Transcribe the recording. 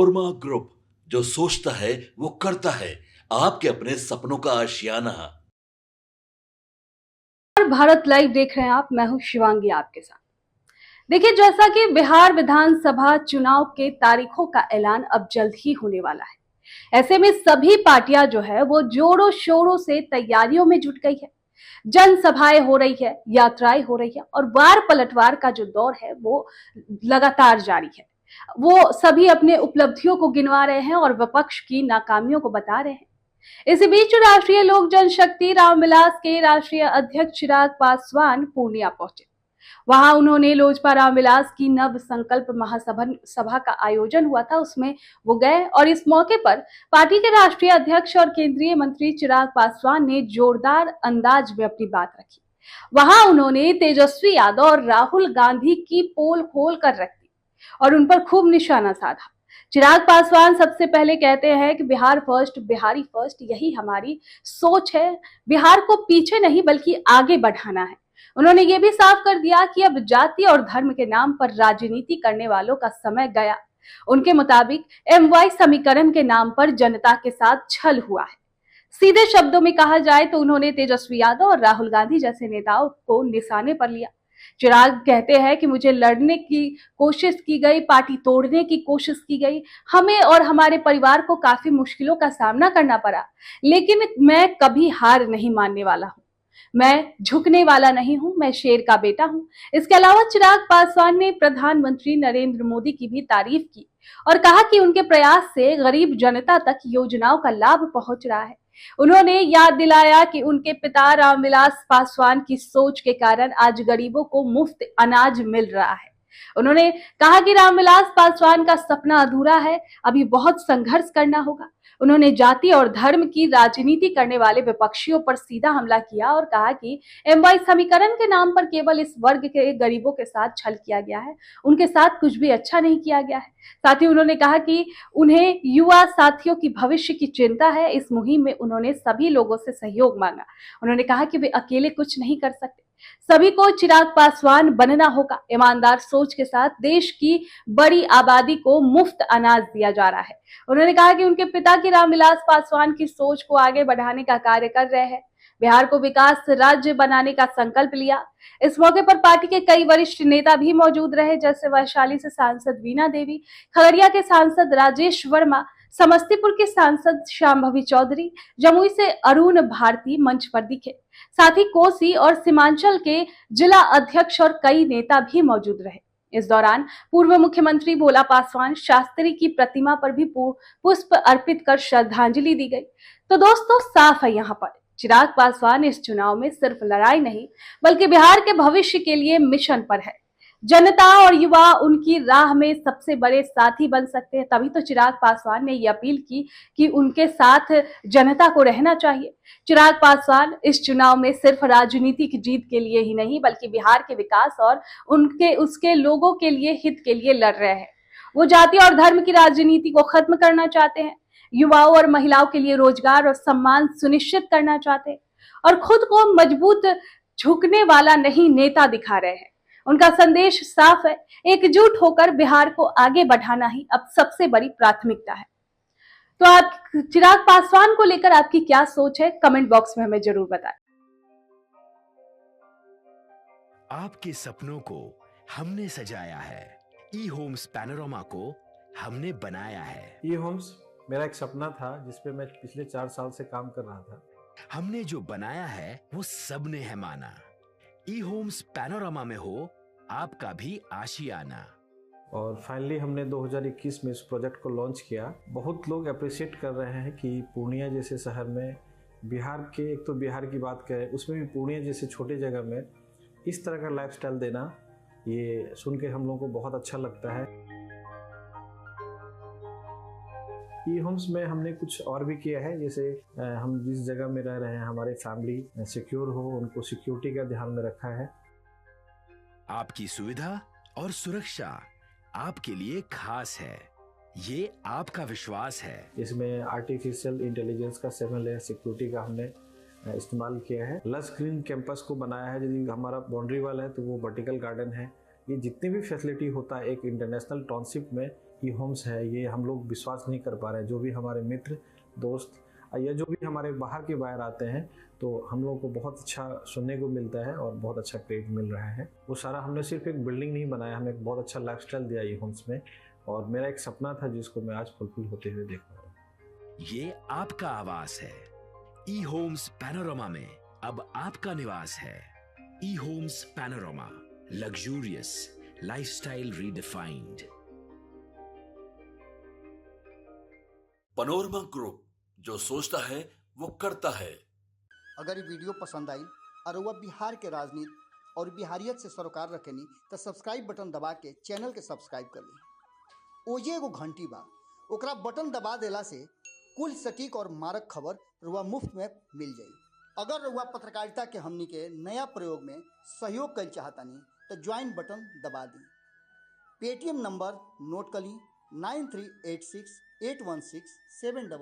Korma group, जो सोचता है वो करता है। आपके अपने सपनों का आशियाना। और भारत लाइव देख रहे हैं आप। मैं हूं शिवांगी आपके साथ। देखिए, जैसा कि बिहार विधानसभा चुनाव के तारीखों का ऐलान अब जल्द ही होने वाला है, ऐसे में सभी पार्टियां जो है वो जोरों शोरों से तैयारियों में जुट गई है। जनसभाएं हो रही है, यात्राएं हो रही है और वार पलटवार का जो दौर है वो लगातार जारी है। वो सभी अपने उपलब्धियों को गिनवा रहे हैं और विपक्ष की नाकामियों को बता रहे हैं। इसी बीच राष्ट्रीय लोक जनशक्ति रामविलास के राष्ट्रीय अध्यक्ष चिराग पासवान पूर्णिया पहुंचे। वहां उन्होंने लोजपा रामविलास की नव संकल्प महासभा सभा का आयोजन हुआ था, उसमें वो गए और इस मौके पर पार्टी के राष्ट्रीय अध्यक्ष और केंद्रीय मंत्री चिराग पासवान ने जोरदार अंदाज में अपनी बात रखी। वहां उन्होंने तेजस्वी यादव और राहुल गांधी की पोल खोल कर रख दी और उन पर खूब निशाना साधा। चिराग पासवान सबसे पहले कहते हैं कि बिहार फर्स्ट, बिहारी फर्स्ट, यही हमारी सोच है। बिहार को पीछे नहीं बल्कि आगे बढ़ाना है। उन्होंने ये भी साफ कर दिया कि अब जाति और धर्म के नाम पर राजनीति करने वालों का समय गया। उनके मुताबिक एमवाई समीकरण के नाम पर जनता के साथ छल हुआ है। सीधे शब्दों में कहा जाए तो उन्होंने तेजस्वी यादव और राहुल गांधी जैसे नेताओं को निशाने पर लिया। चिराग कहते हैं कि मुझे लड़ने की कोशिश की गई, पार्टी तोड़ने की कोशिश की गई, हमें और हमारे परिवार को काफी मुश्किलों का सामना करना पड़ा, लेकिन मैं कभी हार नहीं मानने वाला हूं। मैं झुकने वाला नहीं हूं, मैं शेर का बेटा हूं। इसके अलावा चिराग पासवान ने प्रधानमंत्री नरेंद्र मोदी की भी तारीफ की और कहा कि उनके प्रयास से गरीब जनता तक योजनाओं का लाभ पहुंच रहा है। उन्होंने याद दिलाया कि उनके पिता रामविलास पासवान की सोच के कारण आज गरीबों को मुफ्त अनाज मिल रहा है। उन्होंने कहा कि रामविलास पासवान का सपना अधूरा है, अभी बहुत संघर्ष करना होगा। उन्होंने जाति और धर्म की राजनीति करने वाले विपक्षियों पर सीधा हमला किया और कहा कि एमवाई समीकरण के नाम पर केवल इस वर्ग के गरीबों के साथ छल किया गया है, उनके साथ कुछ भी अच्छा नहीं किया गया है। साथ ही उन्होंने कहा कि उन्हें युवा साथियों की भविष्य की चिंता है। इस मुहिम में उन्होंने सभी लोगों से सहयोग मांगा। उन्होंने कहा कि वे अकेले कुछ नहीं कर सकते, सभी को चिराग पासवान बनना होगा। ईमानदार सोच के साथ देश की बड़ी आबादी को मुफ्त अनाज दिया जा रहा है। उन्होंने कहा कि उनके पिता की रामविलास पासवान की सोच को आगे बढ़ाने का कार्य कर रहे हैं। बिहार को विकास राज्य बनाने का संकल्प लिया। इस मौके पर पार्टी के कई वरिष्ठ नेता भी मौजूद रहे, जैसे वैशाली से सांसद वीणा देवी, खगड़िया के सांसद राजेश वर्मा, समस्तीपुर के सांसद शांभवी चौधरी, जमुई से अरुण भारती मंच पर दिखे। साथ ही कोसी और सीमांचल के जिला अध्यक्ष और कई नेता भी मौजूद रहे। इस दौरान पूर्व मुख्यमंत्री भोला पासवान शास्त्री की प्रतिमा पर भी पुष्प अर्पित कर श्रद्धांजलि दी गई। तो दोस्तों, साफ है यहाँ पर चिराग पासवान इस चुनाव में सिर्फ लड़ाई नहीं बल्कि बिहार के भविष्य के लिए मिशन पर है। जनता और युवा उनकी राह में सबसे बड़े साथी बन सकते हैं। तभी तो चिराग पासवान ने यह अपील की कि उनके साथ जनता को रहना चाहिए। चिराग पासवान इस चुनाव में सिर्फ राजनीतिक जीत के लिए ही नहीं बल्कि बिहार के विकास और उनके उसके लोगों के लिए, हित के लिए लड़ रहे हैं। वो जाति और धर्म की राजनीति को खत्म करना चाहते हैं, युवाओं और महिलाओं के लिए रोजगार और सम्मान सुनिश्चित करना चाहते हैं और खुद को मजबूत, झुकने वाला नहीं नेता दिखा रहे हैं। उनका संदेश साफ है, एकजुट होकर बिहार को आगे बढ़ाना ही अब सबसे बड़ी प्राथमिकता है। तो आप चिराग पासवान को लेकर आपकी क्या सोच है, कमेंट बॉक्स में हमें जरूर बताएं। आपके सपनों को हमने सजाया है, ई होम्स पैनोरामा को हमने बनाया है। ई होम्स मेरा एक सपना था जिसपे मैं पिछले 4 साल से काम कर रहा था। हमने जो बनाया है वो सबने है माना। ई होम्स पैनोरामा में हो आपका भी आशियाना। और फाइनली हमने 2021 में इस प्रोजेक्ट को लॉन्च किया। बहुत लोग अप्रिशिएट कर रहे हैं कि पूर्णिया जैसे शहर में, बिहार के, एक तो बिहार की बात करें उसमें भी पूर्णिया जैसे छोटे जगह में इस तरह का लाइफस्टाइल देना, ये सुन के हम लोगों को बहुत अच्छा लगता है। ई होम्स में हमने कुछ और भी किया है, जैसे हम जिस जगह में रह रहे हैं हमारे फैमिली सिक्योर हो, उनको सिक्योरिटी का ध्यान में रखा है। आपकी सुविधा और सुरक्षा आपके लिए खास है, ये आपका विश्वास है। इसमें आर्टिफिशियल इंटेलिजेंस का 7 लेयर सिक्योरिटी का हमने इस्तेमाल किया है। लस ग्रीन कैंपस को बनाया है। यदि हमारा बाउंड्री वाल है तो वो वर्टिकल गार्डन है। ये जितनी भी फैसिलिटी होता है एक इंटरनेशनल टाउनशिप में, ई होम्स है, ये हम लोग विश्वास नहीं कर पा रहे हैं। जो भी हमारे मित्र दोस्त या जो भी हमारे बाहर के बाहर आते हैं तो हम लोग को बहुत अच्छा सुनने को मिलता है और बहुत अच्छा क्रेडिट मिल रहा है। वो सारा हमने सिर्फ एक बिल्डिंग नहीं बनाया, हमें एक बहुत अच्छा लाइफस्टाइल दिया ई होम्स में, और मेरा एक सपना था जिसको मैं आज फुलफिल होते हुए देख रहा हूँ। ये आपका आवास है। ई होम्स पैनोरमा में अब आपका निवास है। E homes panorama, luxurious lifestyle redefined. Panorama group, जो सोचता है वो करता है। अगर ये वीडियो पसंद आई और वह बिहार के राजनीति और बिहारियत से सरोकार रखेनी तो सब्सक्राइब बटन दबा के चैनल के सब्सक्राइब कर ली। ओजे एगो घंटी बा, ओकरा बटन दबा देला से कुल सटीक और मारक खबर रुआ मुफ्त में मिल जाई। अगर रुआ पत्रकारिता के हमनी के नया प्रयोग में सहयोग कर चाहतानी तो ज्वाइन बटन दबा दी। पेटीएम नंबर नोट कर ली 9386816700।